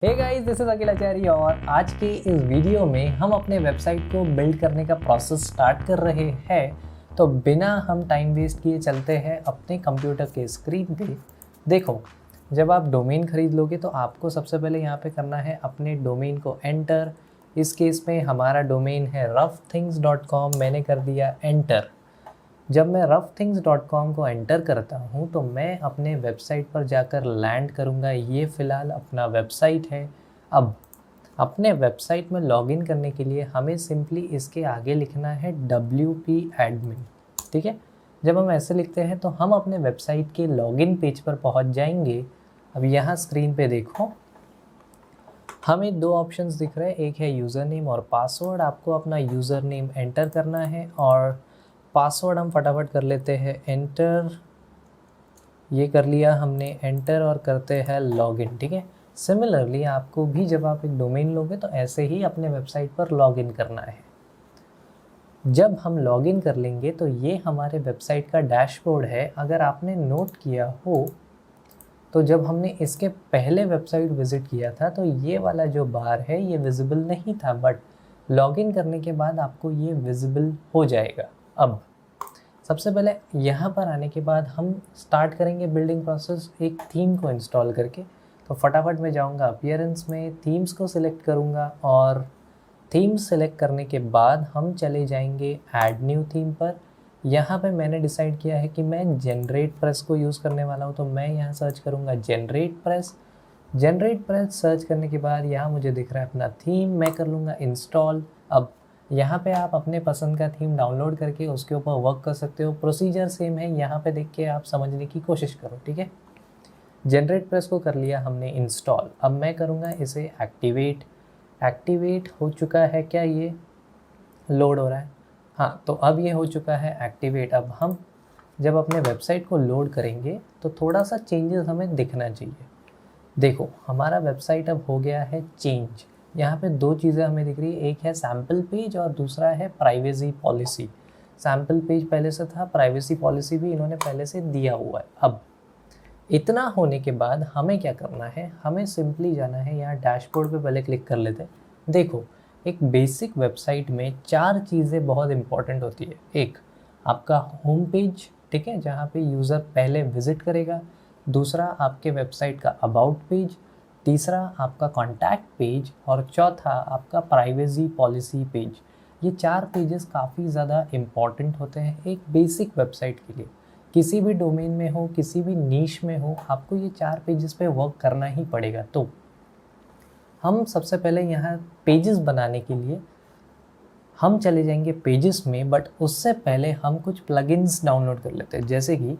Hey guys, this is अखिल आचार्य और आज के इस वीडियो में हम अपने वेबसाइट को बिल्ड करने का प्रोसेस स्टार्ट कर रहे हैं। तो बिना हम टाइम वेस्ट किए चलते हैं अपने कंप्यूटर के स्क्रीन पे। देखो, जब आप डोमेन खरीद लोगे तो आपको सबसे पहले यहाँ पे करना है अपने डोमेन को एंटर। इस केस में हमारा डोमेन है roughthings.com, मैंने कर दिया एंटर। जब मैं roughthings.com को एंटर करता हूँ तो मैं अपने वेबसाइट पर जाकर लैंड करूँगा। ये फ़िलहाल अपना वेबसाइट है। अब अपने वेबसाइट में लॉगिन करने के लिए हमें सिंपली इसके आगे लिखना है WP एडमिन। ठीक है, जब हम ऐसे लिखते हैं तो हम अपने वेबसाइट के लॉगिन पेज पर पहुँच जाएंगे। अब यहाँ स्क्रीन पे देखो, हमें दो ऑप्शंस दिख रहे हैं, एक है यूज़र नेम और पासवर्ड। आपको अपना यूज़र नेम एंटर करना है और पासवर्ड हम फटाफट कर लेते हैं एंटर। ये कर लिया हमने एंटर और करते हैं लॉगिन। ठीक है, सिमिलरली आपको भी जब आप एक डोमेन लोगे तो ऐसे ही अपने वेबसाइट पर लॉगिन करना है। जब हम लॉगिन कर लेंगे तो ये हमारे वेबसाइट का डैशबोर्ड है। अगर आपने नोट किया हो तो जब हमने इसके पहले वेबसाइट विज़िट किया था तो ये वाला जो बार है ये विजिबल नहीं था, बट लॉगिन करने के बाद आपको ये विजिबल हो जाएगा। अब सबसे पहले यहाँ पर आने के बाद हम स्टार्ट करेंगे बिल्डिंग प्रोसेस एक थीम को इंस्टॉल करके। तो फटाफट मैं जाऊँगा अपीयरेंस में, थीम्स को सिलेक्ट करूँगा और थीम्स सिलेक्ट करने के बाद हम चले जाएंगे ऐड न्यू थीम पर। यहाँ पे मैंने डिसाइड किया है कि मैं जनरेट प्रेस को यूज़ करने वाला हूँ, तो मैं यहाँ सर्च करूँगा generate press. Generate press search करने के बाद यहाँ मुझे दिख रहा है अपना थीम, मैं कर लूँगा इंस्टॉल। अब यहाँ पे आप अपने पसंद का थीम डाउनलोड करके उसके ऊपर वर्क कर सकते हो। प्रोसीजर सेम है, यहाँ पे देख के आप समझने की कोशिश करो। ठीक है, जनरेट प्रेस को कर लिया हमने इंस्टॉल। अब मैं करूँगा इसे एक्टिवेट। एक्टिवेट हो चुका है क्या? ये लोड हो रहा है। हाँ, तो अब ये हो चुका है एक्टिवेट। अब हम जब अपने वेबसाइट को लोड करेंगे तो थोड़ा सा चेंजेस हमें दिखना चाहिए। देखो, हमारा वेबसाइट अब हो गया है चेंज। यहाँ पे दो चीज़ें हमें दिख रही है, एक है सैम्पल पेज और दूसरा है प्राइवेसी पॉलिसी। सैम्पल पेज पहले से था, प्राइवेसी पॉलिसी भी इन्होंने पहले से दिया हुआ है। अब इतना होने के बाद हमें क्या करना है, हमें सिंपली जाना है यहाँ डैशबोर्ड पे, पहले क्लिक कर लेते हैं। देखो, एक बेसिक वेबसाइट में चार चीज़ें बहुत इंपॉर्टेंट होती है। एक आपका होम पेज, ठीक है, जहाँ पे यूज़र पहले विजिट करेगा। दूसरा आपके वेबसाइट का अबाउट पेज। तीसरा आपका कॉन्टैक्ट पेज और चौथा आपका प्राइवेसी पॉलिसी पेज। ये चार पेजेस काफ़ी ज़्यादा इम्पॉर्टेंट होते हैं एक बेसिक वेबसाइट के लिए। किसी भी डोमेन में हो, किसी भी नीश में हो, आपको ये चार पेजेस पे वर्क करना ही पड़ेगा। तो हम सबसे पहले यहाँ पेजेस बनाने के लिए हम चले जाएंगे पेजेस में, बट उससे पहले हम कुछ प्लगइन्स डाउनलोड कर लेते हैं। जैसे कि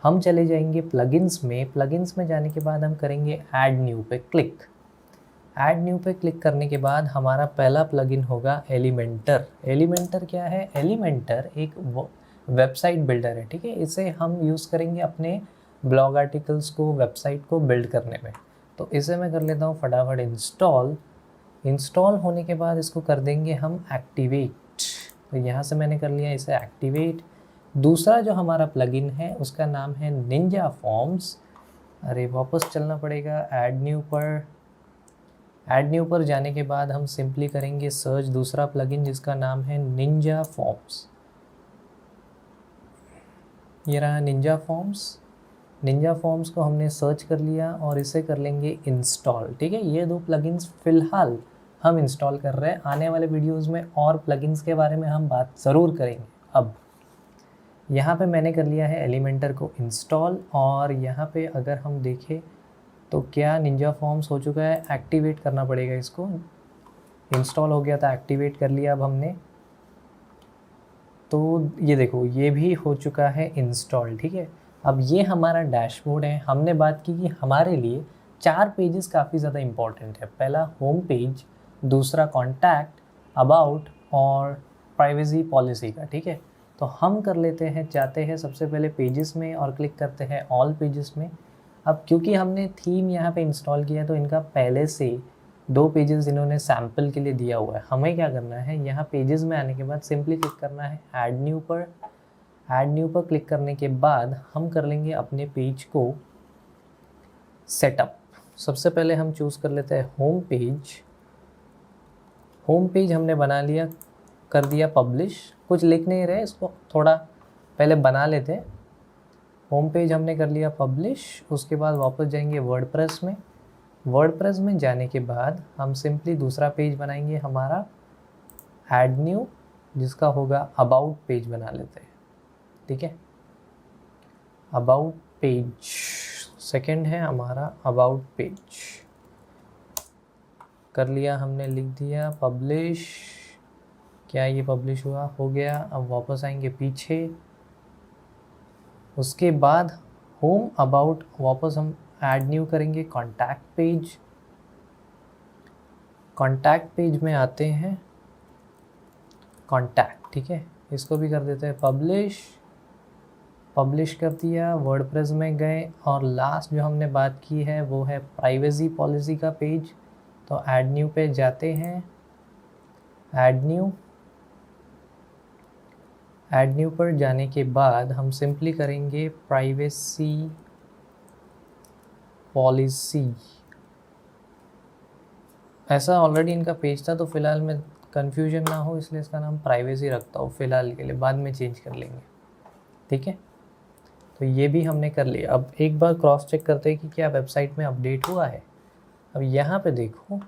हम चले जाएंगे प्लगइन्स में। प्लगइन्स में जाने के बाद हम करेंगे ऐड न्यू पे क्लिक। ऐड न्यू पे क्लिक करने के बाद हमारा पहला प्लगइन होगा एलिमेंटर। एलिमेंटर क्या है? एलिमेंटर एक वेबसाइट बिल्डर है। ठीक है, इसे हम यूज़ करेंगे अपने ब्लॉग आर्टिकल्स को, वेबसाइट को बिल्ड करने में। तो इसे मैं कर लेता हूँ फटाफट इंस्टॉल। इंस्टॉल होने के बाद इसको कर देंगे हम एक्टिवेट। तो यहाँ से मैंने कर लिया इसे एक्टिवेट। दूसरा जो हमारा प्लगइन है उसका नाम है निंजा फॉर्म्स। अरे वापस चलना पड़ेगा ऐड न्यू पर। ऐड न्यू पर जाने के बाद हम सिंपली करेंगे सर्च दूसरा प्लगइन जिसका नाम है निंजा फॉर्म्स। ये रहा निंजा फॉर्म्स। निंजा फॉर्म्स को हमने सर्च कर लिया और इसे कर लेंगे इंस्टॉल। ठीक है, ये दो प्लगइन्स फ़िलहाल हम इंस्टॉल कर रहे हैं। आने वाले वीडियोस में और प्लगइन्स के बारे में हम बात ज़रूर करेंगे। अब यहाँ पे मैंने कर लिया है एलिमेंटर को इंस्टॉल और यहाँ पे अगर हम देखें तो क्या निंजा फॉर्म्स हो चुका है, एक्टिवेट करना पड़ेगा इसको। इंस्टॉल हो गया था, एक्टिवेट कर लिया अब हमने। तो ये देखो, ये भी हो चुका है इंस्टॉल। ठीक है, अब ये हमारा डैशबोर्ड है। हमने बात की कि हमारे लिए चार पेजेस काफ़ी ज़्यादा इम्पॉर्टेंट है। पहला होम पेज, दूसरा कॉन्टैक्ट, अबाउट और प्राइवेसी पॉलिसी का। ठीक है, तो हम कर लेते हैं, जाते हैं सबसे पहले पेजेस में और क्लिक करते हैं ऑल पेजेस में। अब क्योंकि हमने थीम यहाँ पे इंस्टॉल किया तो इनका पहले से दो पेजेस इन्होंने सैम्पल के लिए दिया हुआ है। हमें क्या करना है, यहाँ पेजेस में आने के बाद सिंपली क्लिक करना है ऐड न्यू पर। ऐड न्यू पर क्लिक करने के बाद हम कर लेंगे अपने पेज को सेटअप। सबसे पहले हम चूज़ कर लेते हैं होम पेज। होम पेज हमने बना लिया, कर दिया पब्लिश। कुछ लिख नहीं रहे, इसको थोड़ा पहले बना लेते हैं। होम पेज हमने कर लिया पब्लिश। उसके बाद वापस जाएंगे वर्डप्रेस में। वर्डप्रेस में जाने के बाद हम सिंपली दूसरा पेज बनाएंगे हमारा ऐड न्यू, जिसका होगा अबाउट पेज बना लेते हैं। ठीक है, अबाउट पेज सेकंड है हमारा अबाउट पेज। कर लिया हमने, लिख दिया पब्लिश। क्या ये पब्लिश हुआ? हो गया। अब वापस आएंगे पीछे। उसके बाद होम अबाउट वापस हम ऐड न्यू करेंगे कॉन्टैक्ट पेज। कॉन्टैक्ट पेज में आते हैं कॉन्टैक्ट। ठीक है, इसको भी कर देते हैं पब्लिश। पब्लिश कर दिया, वर्डप्रेस में गए और लास्ट जो हमने बात की है वो है प्राइवेसी पॉलिसी का पेज। तो ऐड न्यू पे जाते हैं, ऐड न्यू। ऐड न्यू पर जाने के बाद हम सिंपली करेंगे प्राइवेसी पॉलिसी। ऐसा ऑलरेडी इनका पेज था, तो फिलहाल में कन्फ्यूजन ना हो इसलिए इसका नाम प्राइवेसी रखता हूँ फ़िलहाल के लिए, बाद में चेंज कर लेंगे। ठीक है, तो ये भी हमने कर लिया। अब एक बार क्रॉस चेक करते हैं कि क्या वेबसाइट में अपडेट हुआ है। अब यहाँ पे देखो,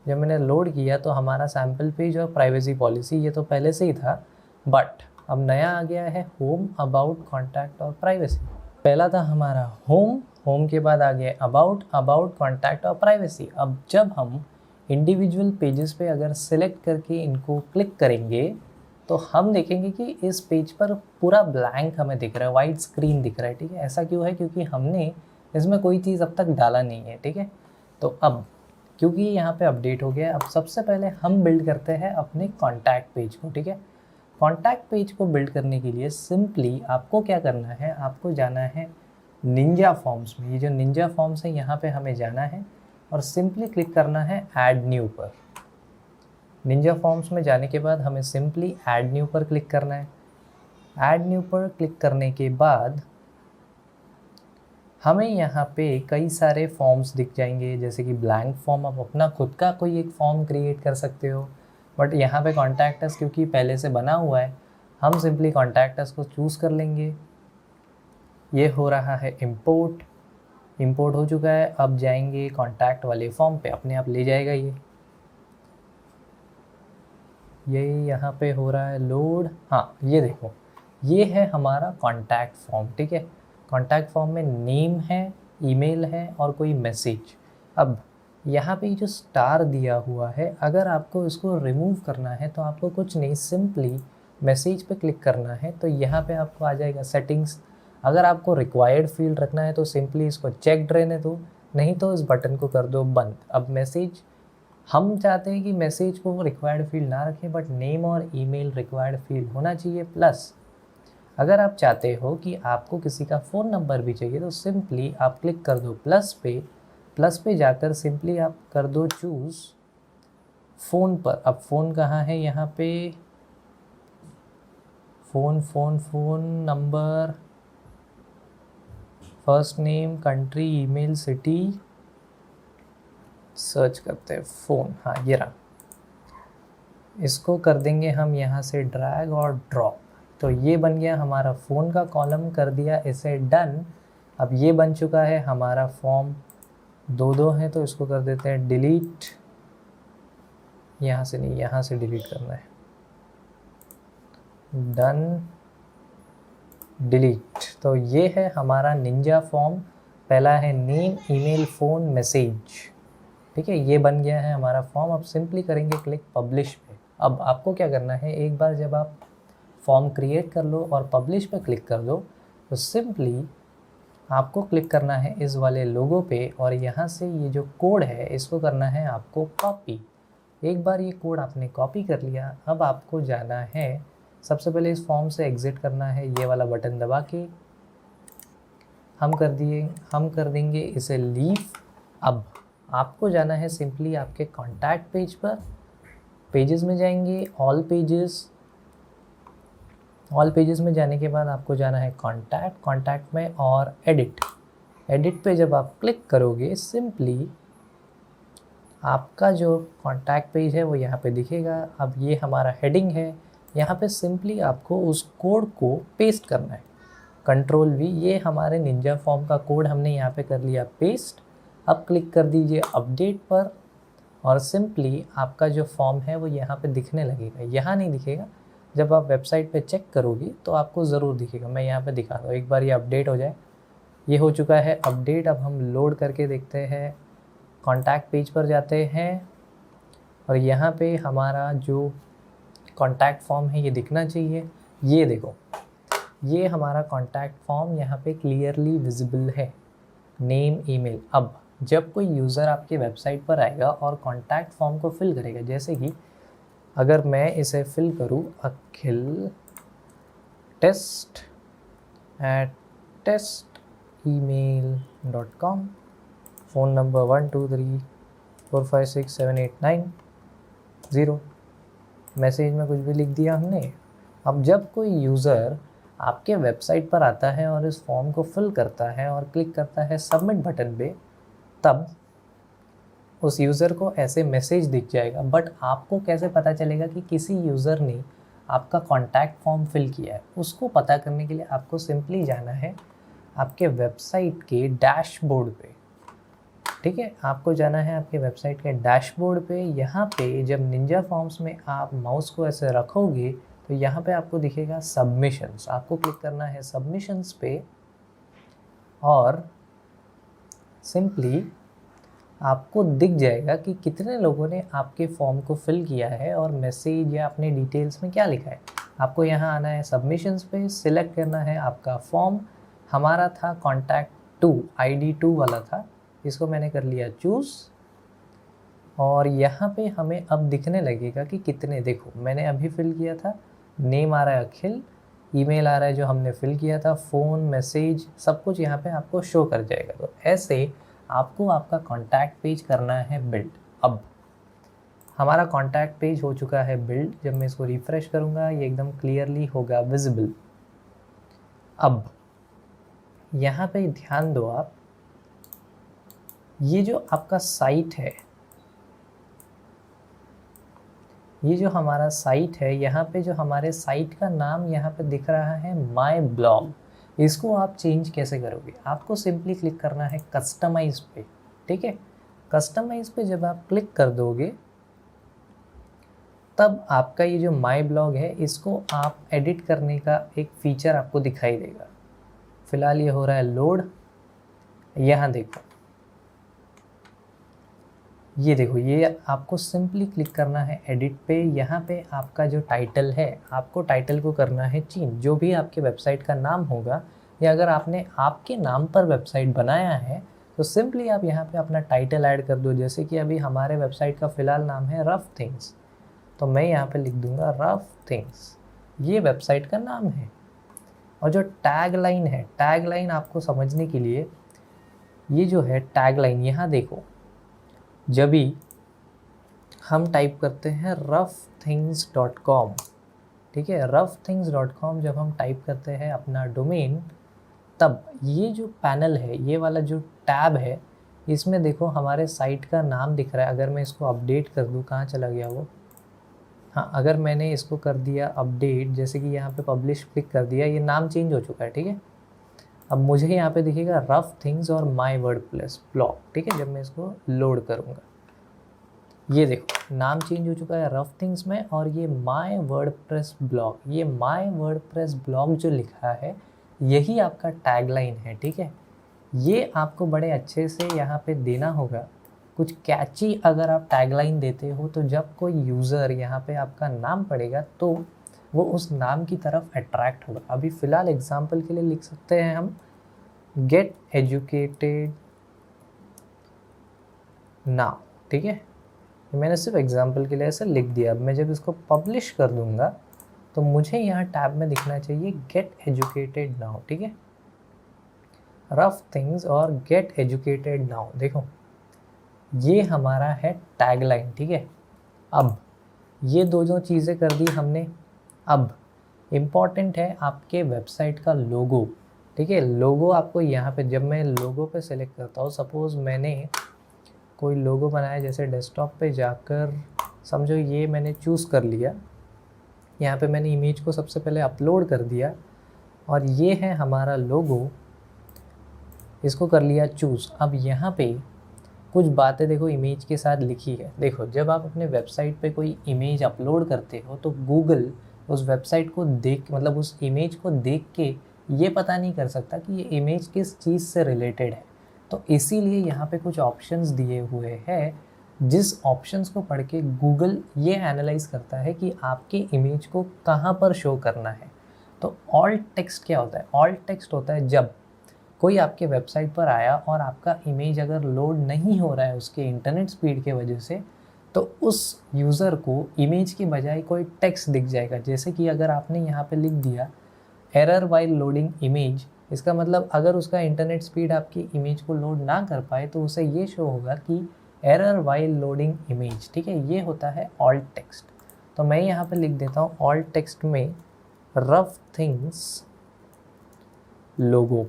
जब मैंने लोड किया तो हमारा सैम्पल पेज और प्राइवेसी पॉलिसी ये तो पहले से ही था, बट अब नया आ गया है होम, अबाउट, कॉन्टैक्ट और प्राइवेसी। पहला था हमारा होम, होम के बाद आ गया अबाउट, अबाउट, कॉन्टैक्ट और प्राइवेसी। अब जब हम इंडिविजुअल पेजेस पे अगर सिलेक्ट करके इनको क्लिक करेंगे तो हम देखेंगे कि इस पेज पर पूरा ब्लैंक हमें दिख रहा है, वाइट स्क्रीन दिख रहा है। ठीक है, ऐसा क्यों है? क्योंकि हमने इसमें कोई चीज़ अब तक डाला नहीं है। ठीक है, तो अब क्योंकि यहाँ पे अपडेट हो गया, अब सबसे पहले हम बिल्ड करते हैं अपने कॉन्टैक्ट पेज को। ठीक है, कॉन्टैक्ट पेज को बिल्ड करने के लिए सिंपली आपको क्या करना है, आपको जाना है निंजा फॉर्म्स में। ये जो निंजा फॉर्म्स है यहाँ पे हमें जाना है और सिंपली क्लिक करना है ऐड न्यू पर। निंजा फॉर्म्स में जाने के बाद हमें सिंपली ऐड न्यू पर क्लिक करना है। ऐड न्यू पर क्लिक करने के बाद हमें यहाँ पे कई सारे फॉर्म्स दिख जाएंगे, जैसे कि ब्लैंक फॉर्म। आप अपना खुद का कोई एक फॉर्म क्रिएट कर सकते हो, बट यहाँ पे कॉन्टैक्ट अस क्योंकि पहले से बना हुआ है, हम सिंपली कॉन्टैक्ट अस को चूज़ कर लेंगे। ये हो रहा है इंपोर्ट, इंपोर्ट हो चुका है। अब जाएंगे कॉन्टैक्ट वाले फॉर्म पे, अपने आप ले जाएगा ये यहाँ पे हो रहा है लोड। हाँ, ये देखो, ये है हमारा कॉन्टैक्ट फॉर्म। ठीक है, कॉन्टैक्ट फॉर्म में नेम है, ईमेल है और कोई मैसेज। अब यहाँ पे जो स्टार दिया हुआ है, अगर आपको इसको रिमूव करना है तो आपको कुछ नहीं, सिंपली मैसेज पे क्लिक करना है। तो यहाँ पे आपको आ जाएगा सेटिंग्स। अगर आपको रिक्वायर्ड फील्ड रखना है तो सिंपली इसको चेक रहने दो, नहीं तो इस बटन को कर दो बंद। अब मैसेज, हम चाहते हैं कि मैसेज को रिक्वायर्ड फील्ड ना रखें, बट नेम और ईमेल रिक्वायर्ड फील्ड होना चाहिए। प्लस अगर आप चाहते हो कि आपको किसी का फ़ोन नंबर भी चाहिए तो सिंपली आप क्लिक कर दो प्लस पे। प्लस पे जाकर सिंपली आप कर दो चूज़ फ़ोन पर। अब फ़ोन कहाँ है? यहाँ पे phone number, first name, country, email, city, search करते हैं फ़ोन। हाँ, ये रहा। इसको कर देंगे हम यहाँ से ड्रैग और ड्रॉप। तो ये बन गया हमारा फ़ोन का कॉलम, कर दिया इसे डन। अब ये बन चुका है हमारा फॉर्म। दो हैं तो इसको कर देते हैं डिलीट। यहाँ से नहीं, यहाँ से डिलीट करना है। Done, delete. तो ये है हमारा निंजा फॉर्म। पहला है नेम, ईमेल, फ़ोन, मैसेज। ठीक है, ये बन गया है हमारा फॉर्म। अब सिंपली करेंगे क्लिक पब्लिश पे। अब आपको क्या करना है, एक बार जब आप फॉर्म क्रिएट कर लो और पब्लिश पे क्लिक कर दो तो सिंपली आपको क्लिक करना है इस वाले लोगो पे और यहाँ से ये जो कोड है इसको करना है आपको कॉपी। एक बार ये कोड आपने कॉपी कर लिया, अब आपको जाना है, सबसे पहले इस फॉर्म से एग्ज़िट करना है। ये वाला बटन दबा के हम कर देंगे इसे लीव। अब आपको जाना है सिंपली आपके कॉन्टैक्ट पेज पर। पेजेस में जाएंगे, ऑल पेजेस में जाने के बाद आपको जाना है कॉन्टैक्ट में और एडिट। एडिट पे जब आप क्लिक करोगे सिंपली आपका जो कॉन्टैक्ट पेज है वो यहाँ पे दिखेगा। अब ये हमारा हेडिंग है, यहाँ पे सिंपली आपको उस कोड को पेस्ट करना है। कंट्रोल वी, ये हमारे निंजा फॉर्म का कोड हमने यहाँ पे कर लिया पेस्ट। अब क्लिक कर दीजिए अपडेट पर और सिंपली आपका जो फॉर्म है वो यहाँ पे दिखने लगेगा। यहाँ नहीं दिखेगा, जब आप वेबसाइट पे चेक करोगे तो आपको ज़रूर दिखेगा। मैं यहाँ पे दिखाता हूँ, एक बार ये अपडेट हो जाए। ये हो चुका है अपडेट। अब हम लोड करके देखते हैं, कॉन्टैक्ट पेज पर जाते हैं और यहाँ पे हमारा जो कॉन्टैक्ट फॉर्म है ये दिखना चाहिए। ये देखो, ये हमारा कॉन्टैक्ट फॉर्म यहाँ पे क्लियरली विजिबल है, नेम ईमेल। अब जब कोई यूज़र आपकी वेबसाइट पर आएगा और कॉन्टैक्ट फॉर्म को फिल करेगा, जैसे कि अगर मैं इसे फिल करूँ अखिल test@testemail.com, फ़ोन नंबर 1234567890, मैसेज में कुछ भी लिख दिया हमने। अब जब कोई यूज़र आपके वेबसाइट पर आता है और इस फॉर्म को फिल करता है और क्लिक करता है सबमिट बटन पे, तब उस यूज़र को ऐसे मैसेज दिख जाएगा। बट आपको कैसे पता चलेगा कि किसी यूज़र ने आपका कॉन्टैक्ट फॉर्म फिल किया है? उसको पता करने के लिए आपको सिंपली जाना है आपके वेबसाइट के डैशबोर्ड पे। ठीक है, आपको जाना है आपके वेबसाइट के डैशबोर्ड पे। यहाँ पे जब निंजा फॉर्म्स में आप माउस को ऐसे रखोगे तो यहाँ पे आपको दिखेगा सबमिशंस। आपको क्लिक करना है सबमिशंस पे और सिंपली आपको दिख जाएगा कि कितने लोगों ने आपके फॉर्म को फिल किया है और मैसेज या अपने डिटेल्स में क्या लिखा है। आपको यहाँ आना है सबमिशंस पे, सिलेक्ट करना है आपका फॉर्म। हमारा था कॉन्टैक्ट 2, ID 2 वाला था, इसको मैंने कर लिया चूज़ और यहाँ पे हमें अब दिखने लगेगा कि कितने, देखो मैंने अभी फिल किया था, नेम आ रहा है अखिल, ईमेल आ रहा है जो हमने फिल किया था, फ़ोन, मैसेज, सब कुछ यहाँ पे आपको शो कर जाएगा। तो ऐसे आपको आपका कॉन्टैक्ट पेज करना है बिल्ड। अब हमारा कॉन्टैक्ट पेज हो चुका है बिल्ड। जब मैं इसको रिफ़्रेश करूँगा ये एकदम क्लियरली होगा विजिबल। अब यहाँ पे ध्यान दो आप, ये जो आपका साइट है, ये जो हमारा साइट है, यहाँ पे जो हमारे साइट का नाम यहाँ पे दिख रहा है माय ब्लॉग, इसको आप चेंज कैसे करोगे? आपको सिंपली क्लिक करना है कस्टमाइज पे। ठीक है, कस्टमाइज पे जब आप क्लिक कर दोगे तब आपका ये जो माय ब्लॉग है इसको आप एडिट करने का एक फीचर आपको दिखाई देगा। फिलहाल ये हो रहा है लोड। यहाँ देखो, ये देखो, ये आपको सिंपली क्लिक करना है एडिट पे। यहाँ पे आपका जो टाइटल है, आपको टाइटल को करना है चेंज। जो भी आपके वेबसाइट का नाम होगा या अगर आपने आपके नाम पर वेबसाइट बनाया है तो सिंपली आप यहाँ पे अपना टाइटल ऐड कर दो। जैसे कि अभी हमारे वेबसाइट का फ़िलहाल नाम है रफ थिंग्स, तो मैं यहाँ पे लिख दूँगा रफ थिंग्स, ये वेबसाइट का नाम है। और जो टैग लाइन है, टैग लाइन आपको समझने के लिए ये जो है टैग लाइन, यहाँ देखो, जब भी हम टाइप करते हैं roughthingscom, ठीक है, roughthingscom जब हम टाइप करते हैं अपना डोमेन, तब ये जो पैनल है, ये वाला जो टैब है, इसमें देखो हमारे साइट का नाम दिख रहा है। अगर मैं इसको अपडेट कर दूँ, कहाँ चला गया वो? हाँ, अगर मैंने इसको कर दिया अपडेट, जैसे कि यहाँ पे पब्लिश क्लिक कर दिया, ये नाम चेंज हो चुका है। ठीक है, अब मुझे यहाँ पे दिखेगा रफ थिंग्स और माय वर्डप्रेस ब्लॉग। ठीक है, जब मैं इसको लोड करूँगा, ये देखो नाम चेंज हो चुका है रफ थिंग्स में, और ये माय वर्डप्रेस ब्लॉग, ये माय वर्डप्रेस ब्लॉग जो लिखा है यही आपका टैगलाइन है। ठीक है, ये आपको बड़े अच्छे से यहाँ पे देना होगा। कुछ कैची अगर आप टैगलाइन देते हो तो जब कोई यूज़र यहाँ पे आपका नाम पढ़ेगा तो वो उस नाम की तरफ अट्रैक्ट होगा। अभी फ़िलहाल एग्जांपल के लिए लिख सकते हैं हम गेट एजुकेटेड नाउ। ठीक है, मैंने सिर्फ एग्जांपल के लिए ऐसे लिख दिया। अब मैं जब इसको पब्लिश कर दूंगा तो मुझे यहाँ टैब में दिखना चाहिए गेट एजुकेटेड नाउ। ठीक है, रफ थिंग्स और गेट एजुकेटेड नाउ, देखो ये हमारा है टैगलाइन। ठीक है, अब ये दो चीज़ें कर दी हमने। अब इम्पॉर्टेंट है आपके वेबसाइट का लोगो। ठीक है। लोगो आपको यहाँ पे, जब मैं लोगो पे सेलेक्ट करता हूँ, सपोज़ मैंने कोई लोगो बनाया, जैसे डेस्कटॉप पे जाकर समझो ये मैंने चूज़ कर लिया, यहाँ पे मैंने इमेज को सबसे पहले अपलोड कर दिया और ये है हमारा लोगो, इसको कर लिया चूज़। अब यहाँ पे कुछ बातें देखो इमेज के साथ लिखी है। देखो, जब आप अपने वेबसाइट पे कोई इमेज अपलोड करते हो तो गूगल उस वेबसाइट को देख, मतलब उस इमेज को देख के ये पता नहीं कर सकता कि ये इमेज किस चीज़ से रिलेटेड है। तो इसीलिए यहाँ पे कुछ ऑप्शंस दिए हुए हैं, जिस ऑप्शंस को पढ़ के गूगल ये एनालाइज करता है कि आपके इमेज को कहाँ पर शो करना है। तो ऑल्ट टेक्स्ट क्या होता है? ऑल्ट टेक्स्ट होता है जब कोई आपके वेबसाइट पर आया और आपका इमेज अगर लोड नहीं हो रहा है उसके इंटरनेट स्पीड की वजह से, तो उस यूज़र को इमेज के बजाय कोई टेक्स्ट दिख जाएगा। जैसे कि अगर आपने यहाँ पे लिख दिया एरर वाइल लोडिंग इमेज, इसका मतलब अगर उसका इंटरनेट स्पीड आपकी इमेज को लोड ना कर पाए तो उसे ये शो होगा कि एरर वाइल लोडिंग इमेज। ठीक है, ये होता है ऑल्ट टेक्स्ट। तो मैं यहाँ पे लिख देता हूँ ऑल्ट टेक्स्ट में रफ थिंग्स लोगो,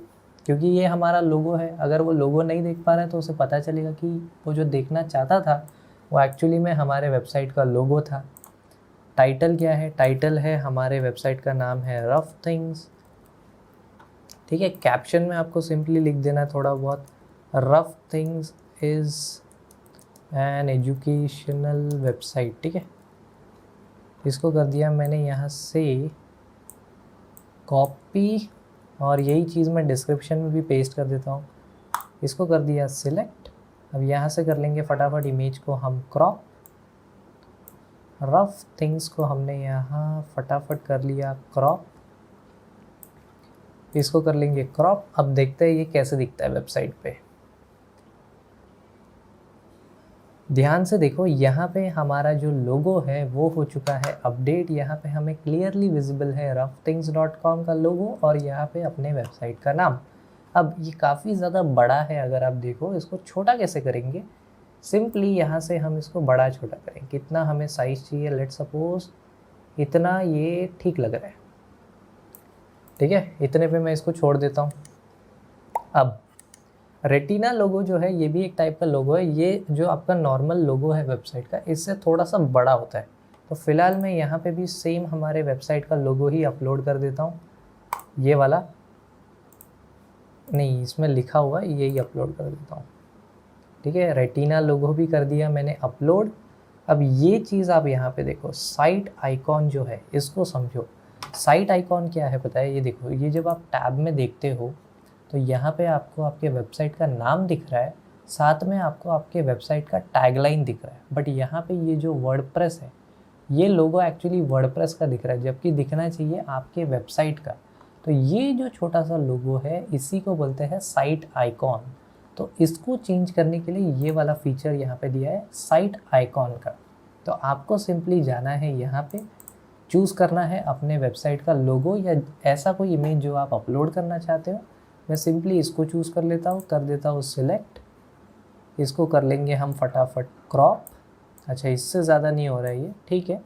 क्योंकि ये हमारा लोगो है। अगर वो लोगो नहीं देख पा रहे हैं तो उसे पता चलेगा कि वो जो देखना चाहता था वो एक्चुअली में हमारे वेबसाइट का लोगो था। टाइटल क्या है? टाइटल है हमारे वेबसाइट का नाम है रफ थिंग्स। ठीक है, कैप्शन में आपको सिंपली लिख देना है थोड़ा बहुत, rough things is an educational website. ठीक है, इसको कर दिया मैंने यहाँ से कॉपी और यही चीज़ मैं डिस्क्रिप्शन में भी पेस्ट कर देता हूँ। इसको कर दिया सिलेक्ट। अब यहाँ से कर लेंगे फटाफट इमेज को हम क्रॉप। रफ थिंग्स को हमने यहाँ फटाफट कर लिया क्रॉप, इसको कर लेंगे क्रॉप। अब देखते हैं ये कैसे दिखता है वेबसाइट पे। ध्यान से देखो, यहाँ पे हमारा जो लोगो है वो हो चुका है अपडेट। यहाँ पे हमें क्लियरली विजिबल है roughthings.com का लोगो और यहाँ पे अपने वेबसाइट का नाम। अब ये काफ़ी ज़्यादा बड़ा है, अगर आप देखो इसको छोटा कैसे करेंगे? सिंपली यहाँ से हम इसको बड़ा छोटा करेंगे। कितना हमें साइज़ चाहिए? लेट सपोज इतना, ये ठीक लग रहा है। ठीक है, इतने पे मैं इसको छोड़ देता हूँ। अब रेटिना लोगो जो है ये भी एक टाइप का लोगो है। ये जो आपका नॉर्मल लोगो है वेबसाइट का, इससे थोड़ा सा बड़ा होता है। तो फिलहाल मैं यहाँ पे भी सेम हमारे वेबसाइट का लोगो ही अपलोड कर देता हूँ। ये वाला नहीं, इसमें लिखा हुआ है यही अपलोड कर देता हूँ। ठीक है, रेटिना लोगो भी कर दिया मैंने अपलोड। अब ये चीज़ आप यहाँ पे देखो, साइट आइकॉन जो है इसको समझो। साइट आइकॉन क्या है पता है? ये देखो, ये जब आप टैब में देखते हो तो यहाँ पे आपको आपके वेबसाइट का नाम दिख रहा है, साथ में आपको आपके वेबसाइट का टैगलाइन दिख रहा है। बट यहाँ पे ये जो वर्डप्रेस है, ये लोगो एक्चुअली वर्डप्रेस का दिख रहा है, जबकि दिखना चाहिए आपके वेबसाइट का। तो ये जो छोटा सा लोगो है इसी को बोलते हैं साइट आइकॉन। तो इसको चेंज करने के लिए ये वाला फीचर यहाँ पे दिया है साइट आइकॉन का। तो आपको सिंपली जाना है यहाँ पे, चूज़ करना है अपने वेबसाइट का लोगो या ऐसा कोई इमेज जो आप अपलोड करना चाहते हो। मैं सिंपली इसको चूज़ कर लेता हूँ, कर देता हूँ सिलेक्ट। इसको कर लेंगे हम फटाफट क्रॉप। अच्छा, इससे ज़्यादा नहीं हो रहा है ये, ठीक है।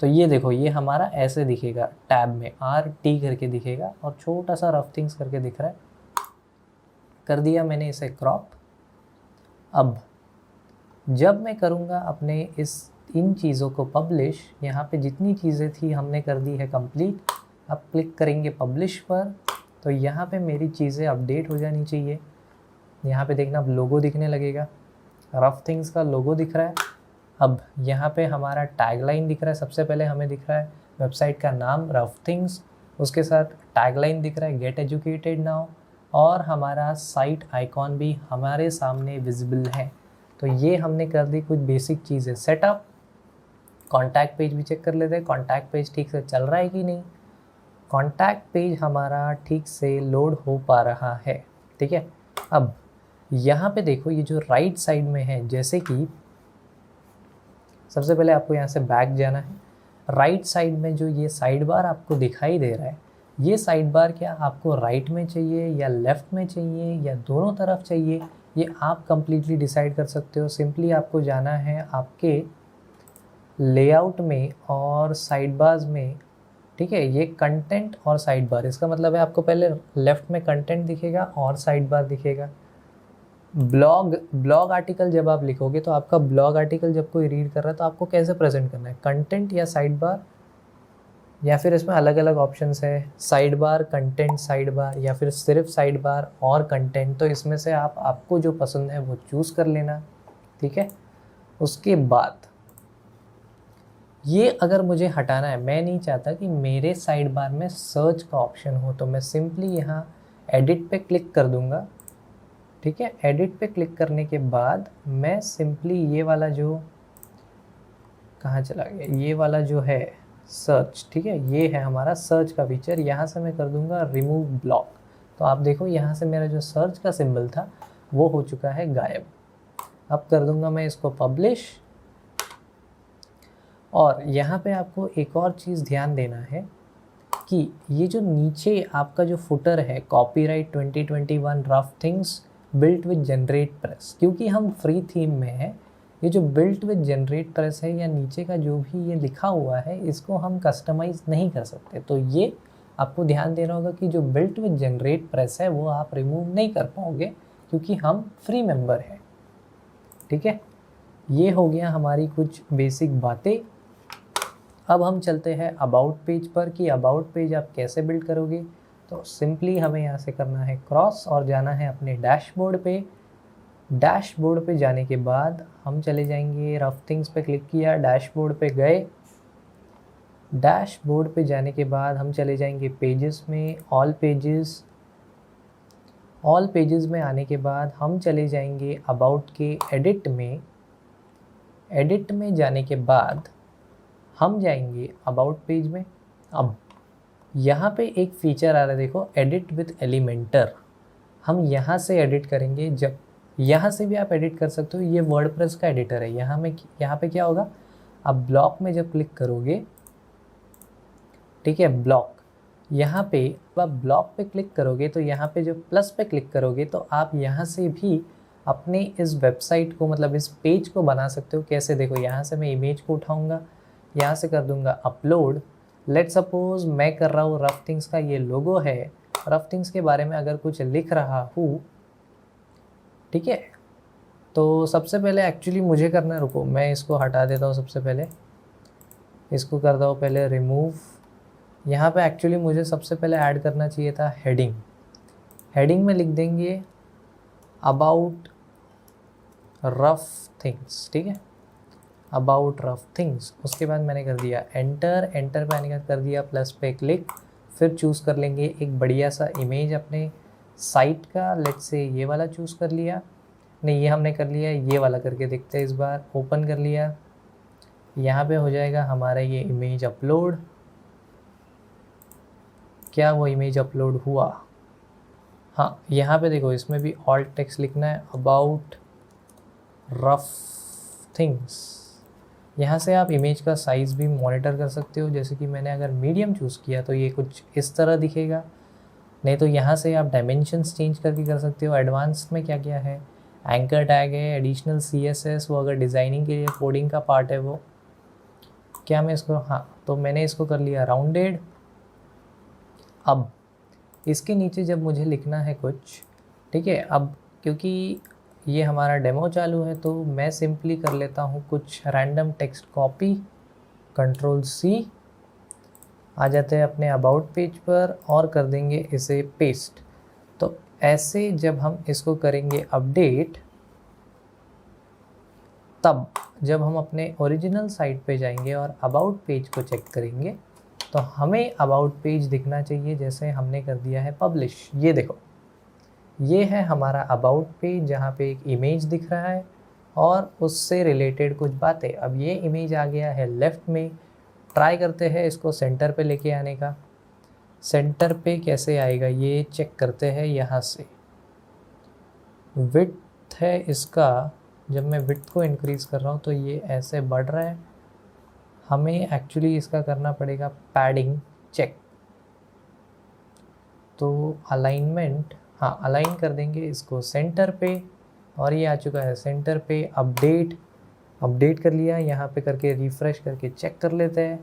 तो ये देखो, ये हमारा ऐसे दिखेगा, टैब में RT करके दिखेगा और छोटा सा रफ थिंग्स करके दिख रहा है। कर दिया मैंने इसे क्रॉप। अब जब मैं करूँगा अपने इन चीज़ों को पब्लिश, यहाँ पे जितनी चीज़ें थी हमने कर दी है कंप्लीट। अब क्लिक करेंगे पब्लिश पर, तो यहाँ पे मेरी चीज़ें अपडेट हो जानी चाहिए। यहाँ पे देखना, अब लोगो दिखने लगेगा, रफ थिंग्स का लोगो दिख रहा है। अब यहाँ पे हमारा टैगलाइन दिख रहा है। सबसे पहले हमें दिख रहा है वेबसाइट का नाम रफ थिंग्स, उसके साथ टैगलाइन दिख रहा है गेट एजुकेटेड नाउ, और हमारा साइट आइकॉन भी हमारे सामने विजिबल है। तो ये हमने कर दी कुछ बेसिक चीज़ें सेटअप। कॉन्टैक्ट पेज भी चेक कर लेते हैं, कॉन्टैक्ट पेज ठीक से चल रहा है कि नहीं। कॉन्टैक्ट पेज हमारा ठीक से लोड हो पा रहा है, ठीक है। अब यहाँ पे देखो, ये जो राइट साइड में है, जैसे कि सबसे पहले आपको यहाँ से बैक जाना है। राइट साइड में जो ये साइड बार आपको दिखाई दे रहा है, ये साइड बार क्या आपको राइट में चाहिए या लेफ़्ट में चाहिए या दोनों तरफ चाहिए, ये आप कंप्लीटली डिसाइड कर सकते हो। सिंपली आपको जाना है आपके लेआउट में और साइड बार्स में ठीक है। ये कंटेंट और साइड बार, इसका मतलब है आपको पहले लेफ्ट में कंटेंट दिखेगा और साइड बार दिखेगा। ब्लॉग आर्टिकल जब आप लिखोगे तो आपका ब्लॉग आर्टिकल जब कोई रीड कर रहा है तो आपको कैसे प्रेजेंट करना है, कंटेंट या साइड बार, या फिर इसमें अलग अलग ऑप्शंस है, side bar, content, side bar, या फिर सिर्फ साइड बार और कंटेंट। तो इसमें से आपको जो पसंद है वो चूज़ कर लेना, ठीक है। उसके बाद ये अगर मुझे हटाना है, मैं नहीं चाहता कि मेरे साइड बार में सर्च का ऑप्शन हो, तो मैं सिंपली यहाँ एडिट पे क्लिक कर दूँगा, ठीक है। एडिट पे क्लिक करने के बाद मैं सिंपली ये वाला जो कहाँ चला गया, ये वाला जो है सर्च, ठीक है, ये है हमारा सर्च का फीचर। यहाँ से मैं कर दूँगा रिमूव ब्लॉक। तो आप देखो यहाँ से मेरा जो सर्च का सिंबल था वो हो चुका है गायब। अब कर दूँगा मैं इसको पब्लिश। और यहाँ पे आपको एक और चीज़ ध्यान देना है कि ये जो नीचे आपका जो फुटर है, copyright 2021 rough things built with generate press, क्योंकि हम फ्री थीम में है, ये जो बिल्ट विद जनरेट प्रेस है या नीचे का जो भी ये लिखा हुआ है, इसको हम कस्टमाइज़ नहीं कर सकते। तो ये आपको ध्यान देना होगा कि जो बिल्ट विद जनरेट प्रेस है वो आप रिमूव नहीं कर पाओगे, क्योंकि हम फ्री मेंबर हैं, ठीक है। ये हो गया हमारी कुछ बेसिक बातें। अब हम चलते हैं अबाउट पेज पर कि अबाउट पेज आप कैसे बिल्ड करोगे। तो सिंपली हमें यहाँ से करना है क्रॉस और जाना है अपने डैशबोर्ड पे। डैशबोर्ड पे जाने के बाद हम चले जाएंगे, रफ थिंग्स पे क्लिक किया, डैशबोर्ड पे गए। डैशबोर्ड पे जाने के बाद हम चले जाएंगे पेजेस में, ऑल पेजेस। ऑल पेजेस में आने के बाद हम चले जाएंगे अबाउट के एडिट में। एडिट में जाने के बाद हम जाएंगे अबाउट पेज में। अब यहाँ पे एक फीचर आ रहा है, देखो, एडिट विथ एलिमेंटर। हम यहाँ से एडिट करेंगे, जब यहाँ से भी आप एडिट कर सकते हो, ये वर्डप्रेस का एडिटर है। यहाँ पे क्या होगा, आप ब्लॉक में जब क्लिक करोगे, ठीक है, ब्लॉक, यहाँ पे जब आप ब्लॉक पे क्लिक करोगे तो यहाँ पे जो प्लस पे क्लिक करोगे तो आप यहाँ से भी अपने इस वेबसाइट को, मतलब इस पेज को बना सकते हो। कैसे, देखो, यहाँ से मैं इमेज को उठाऊँगा, यहाँ से कर दूंगा अपलोड। लेट सपोज मैं कर रहा हूँ रफ थिंग्स का ये लोगो है, रफ थिंग्स के बारे में अगर कुछ लिख रहा हूँ, ठीक है। तो सबसे पहले एक्चुअली मुझे करना है, रुको मैं इसको हटा देता हूँ। सबसे पहले इसको करता हूँ पहले रिमूव। यहाँ पे एक्चुअली मुझे सबसे पहले ऐड करना चाहिए था हेडिंग। हेडिंग में लिख देंगे अबाउट रफ थिंग्स, ठीक है, अबाउट रफ थिंग्स। उसके बाद मैंने कर दिया एंटर। एंटर पे आने का कर दिया प्लस पे क्लिक। फिर चूज़ कर लेंगे एक बढ़िया सा इमेज अपने साइट का। लेट्स से ये वाला चूज़ कर लिया, नहीं ये हमने कर लिया, ये वाला करके देखते हैं इस बार। ओपन कर लिया, यहाँ पे हो जाएगा हमारा ये इमेज अपलोड। क्या वो इमेज अपलोड हुआ? हाँ, यहाँ पे देखो, इसमें भी ऑल्ट टेक्स्ट लिखना है, अबाउट रफ थिंग्स। यहाँ से आप इमेज का साइज़ भी मॉनिटर कर सकते हो। जैसे कि मैंने अगर मीडियम चूज़ किया तो ये कुछ इस तरह दिखेगा, नहीं तो यहाँ से आप डायमेंशंस चेंज करके कर सकते हो। एडवांस में क्या क्या है, एंकर टैग है, एडिशनल CSS, वो अगर डिज़ाइनिंग के लिए कोडिंग का पार्ट है वो। क्या मैं इसको, हाँ, तो मैंने इसको कर लिया राउंडेड। अब इसके नीचे जब मुझे लिखना है कुछ, ठीक है, अब क्योंकि ये हमारा डेमो चालू है तो मैं सिंपली कर लेता हूँ कुछ रैंडम टेक्स्ट कॉपी, Ctrl+C। आ जाते हैं अपने अबाउट पेज पर और कर देंगे इसे पेस्ट। तो ऐसे जब हम इसको करेंगे अपडेट, तब जब हम अपने ओरिजिनल साइट पे जाएंगे और अबाउट पेज को चेक करेंगे तो हमें अबाउट पेज दिखना चाहिए जैसे हमने कर दिया है पब्लिश। ये देखो, ये है हमारा अबाउट पेज जहाँ पे एक इमेज दिख रहा है और उससे रिलेटेड कुछ बातें। अब ये इमेज आ गया है लेफ़्ट में। ट्राई करते हैं इसको सेंटर पे लेके आने का। सेंटर पे कैसे आएगा ये चेक करते हैं। यहाँ से विड्थ है इसका, जब मैं विड्थ को इंक्रीज़ कर रहा हूँ तो ये ऐसे बढ़ रहा है। हमें एक्चुअली इसका करना पड़ेगा पैडिंग चेक। तो अलाइनमेंट, हाँ, अलाइन कर देंगे इसको सेंटर पे और ये आ चुका है सेंटर पे। अपडेट कर लिया, यहाँ पे करके रिफ़्रेश करके चेक कर लेते हैं।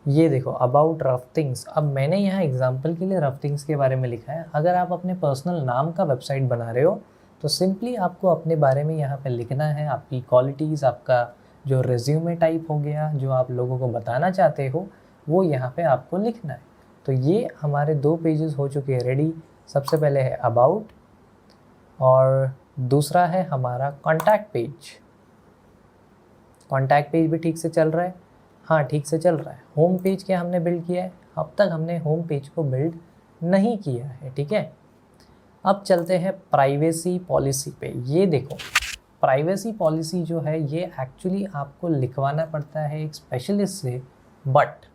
ये देखो अबाउट रफ थिंग्स। अब मैंने यहाँ एग्जांपल के लिए रफ थिंग्स के बारे में लिखा है। अगर आप अपने पर्सनल नाम का वेबसाइट बना रहे हो तो सिंपली आपको अपने बारे में यहाँ पे लिखना है, आपकी क्वालिटीज़, आपका जो रिज्यूमे टाइप हो गया, जो आप लोगों को बताना चाहते हो वो यहाँ पे आपको लिखना है। तो ये हमारे 2 पेजेस हो चुके हैं रेडी। सबसे पहले है अबाउट और दूसरा है हमारा कॉन्टैक्ट पेज। कॉन्टैक्ट पेज भी ठीक से चल रहा है? हाँ, ठीक से चल रहा है। होम पेज क्या हमने बिल्ड किया है? अब तक हमने होम पेज को बिल्ड नहीं किया है, ठीक है। अब चलते हैं प्राइवेसी पॉलिसी पे। ये देखो प्राइवेसी पॉलिसी जो है ये एक्चुअली आपको लिखवाना पड़ता है एक स्पेशलिस्ट से, बट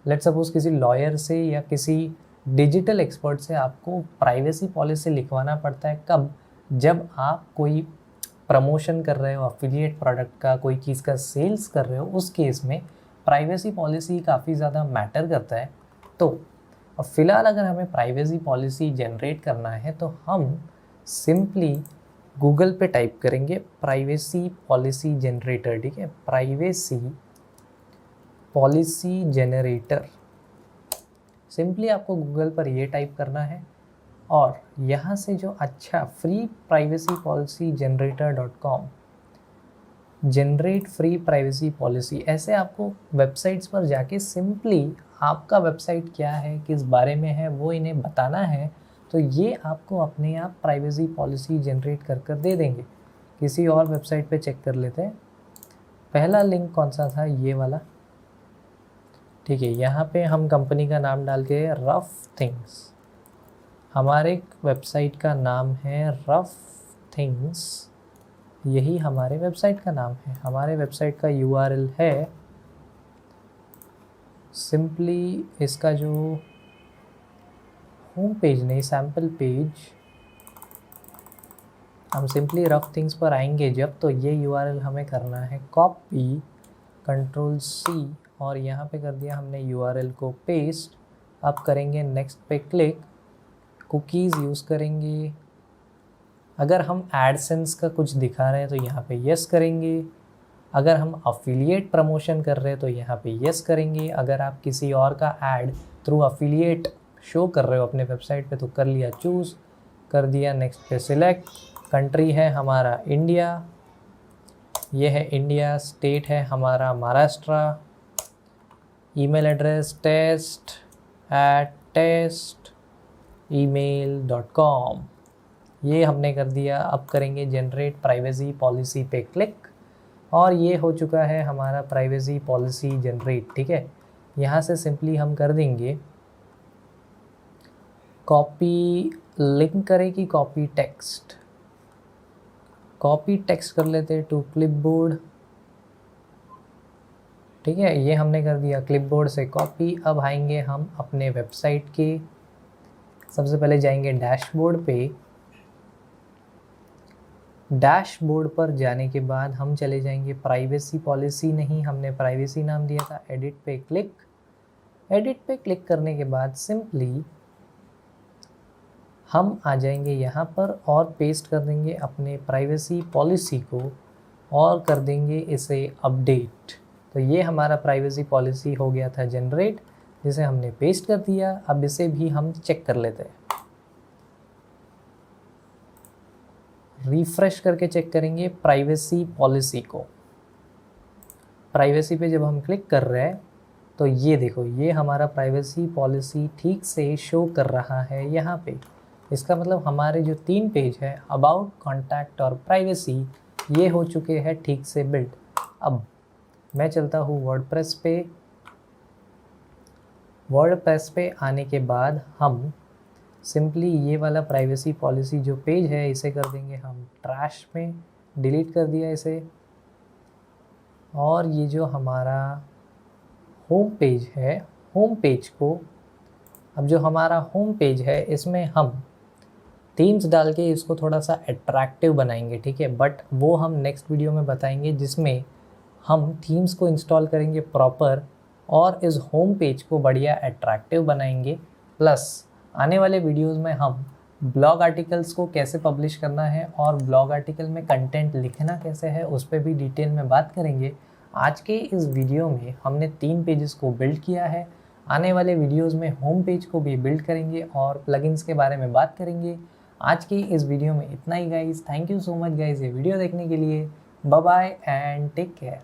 लेट्स सपोज किसी लॉयर से या किसी डिजिटल एक्सपर्ट से आपको प्राइवेसी पॉलिसी लिखवाना पड़ता है। कब? जब आप कोई प्रमोशन कर रहे हो, अफिलिएट प्रोडक्ट का, कोई चीज़ का सेल्स कर रहे हो, उस केस में प्राइवेसी पॉलिसी काफ़ी ज़्यादा मैटर करता है। तो अब फ़िलहाल अगर हमें प्राइवेसी पॉलिसी जनरेट करना है तो हम सिंपली गूगल पे टाइप करेंगे प्राइवेसी पॉलिसी जनरेटर, ठीक है, प्राइवेसी पॉलिसी जनरेटर। सिंपली आपको गूगल पर ये टाइप करना है और यहाँ से जो अच्छा free privacy policy generator dot com, generate free privacy policy, ऐसे आपको वेबसाइट्स पर जाके सिंपली आपका वेबसाइट क्या है, किस बारे में है, वो इन्हें बताना है। तो ये आपको अपने आप प्राइवेसी पॉलिसी जनरेट कर कर दे देंगे। किसी और वेबसाइट पे चेक कर लेते हैं। पहला लिंक कौन सा था? ये वाला, ठीक है। यहाँ पे हम कंपनी का नाम डाल के रफ थिंग्स, हमारे वेबसाइट का नाम है रफ थिंग्स, यही हमारे वेबसाइट का नाम है। हमारे वेबसाइट का URL है सिंपली इसका जो होम पेज नहीं, सैम्पल पेज, हम सिंपली रफ थिंग्स पर आएंगे जब, तो ये URL हमें करना है कॉपी, Ctrl+C, और यहाँ पे कर दिया हमने URL को पेस्ट। अब करेंगे नेक्स्ट पे क्लिक, कुकीज़ यूज़ करेंगे। अगर हम एडसेंस का कुछ दिखा रहे हैं तो यहाँ पे यस करेंगे। अगर हम अफिलिएट प्रमोशन कर रहे हैं तो यहाँ पे यस करेंगे। अगर आप किसी और का ऐड थ्रू अफिलिएट शो कर रहे हो अपने वेबसाइट पे तो कर लिया चूज़, कर दिया नेक्स्ट पे सिलेक्ट। कंट्री है हमारा इंडिया, ये है इंडिया। स्टेट है हमारा महाराष्ट्र। ईमेल एड्रेस test@email.com, ये हमने कर दिया। अब करेंगे जनरेट प्राइवेसी पॉलिसी पे क्लिक और ये हो चुका है हमारा प्राइवेसी पॉलिसी जनरेट, ठीक है। यहाँ से सिंपली हम कर देंगे कॉपी, लिंक करें कि कॉपी टेक्स्ट, कॉपी टेक्स्ट कर लेते हैं टू क्लिपबोर्ड, ठीक है। ये हमने कर दिया क्लिपबोर्ड से कॉपी। अब आएंगे हम अपने वेबसाइट के, सबसे पहले जाएंगे डैशबोर्ड पे। डैशबोर्ड पर जाने के बाद हम चले जाएंगे प्राइवेसी पॉलिसी, नहीं हमने प्राइवेसी नाम दिया था, एडिट पे क्लिक। एडिट पे क्लिक करने के बाद सिंपली हम आ जाएंगे यहाँ पर और पेस्ट कर देंगे अपने प्राइवेसी पॉलिसी को और कर देंगे इसे अपडेट। तो ये हमारा प्राइवेसी पॉलिसी हो गया था जनरेट, जिसे हमने पेस्ट कर दिया। अब इसे भी हम चेक कर लेते हैं, रिफ्रेश करके चेक करेंगे प्राइवेसी पॉलिसी को। प्राइवेसी पे जब हम क्लिक कर रहे हैं तो ये देखो, ये हमारा प्राइवेसी पॉलिसी ठीक से शो कर रहा है यहाँ पे। इसका मतलब हमारे जो 3 पेज है अबाउट, कॉन्टैक्ट और प्राइवेसी, ये हो चुके हैं ठीक से बिल्ड। अब मैं चलता हूँ वर्डप्रेस पे। वर्डप्रेस पे आने के बाद हम सिंपली ये वाला प्राइवेसी पॉलिसी जो पेज है इसे कर देंगे हम ट्रैश में, डिलीट कर दिया इसे। और ये जो हमारा होम पेज है, होम पेज को, अब जो हमारा होम पेज है इसमें हम थीम्स डाल के इसको थोड़ा सा अट्रैक्टिव बनाएंगे, ठीक है। बट वो हम नेक्स्ट वीडियो में बताएंगे, जिसमें हम थीम्स को इंस्टॉल करेंगे प्रॉपर और इस होम पेज को बढ़िया अट्रैक्टिव बनाएंगे। प्लस आने वाले वीडियोस में हम ब्लॉग आर्टिकल्स को कैसे पब्लिश करना है और ब्लॉग आर्टिकल में कंटेंट लिखना कैसे है उस पर भी डिटेल में बात करेंगे। आज के इस वीडियो में हमने 3 पेजेस को बिल्ड किया है। आने वाले वीडियोस में होम पेज को भी बिल्ड करेंगे और प्लगइन्स के बारे में बात करेंगे। आज की इस वीडियो में इतना ही guys. Thank you so much guys ये वीडियो देखने के लिए। Bye bye and take care.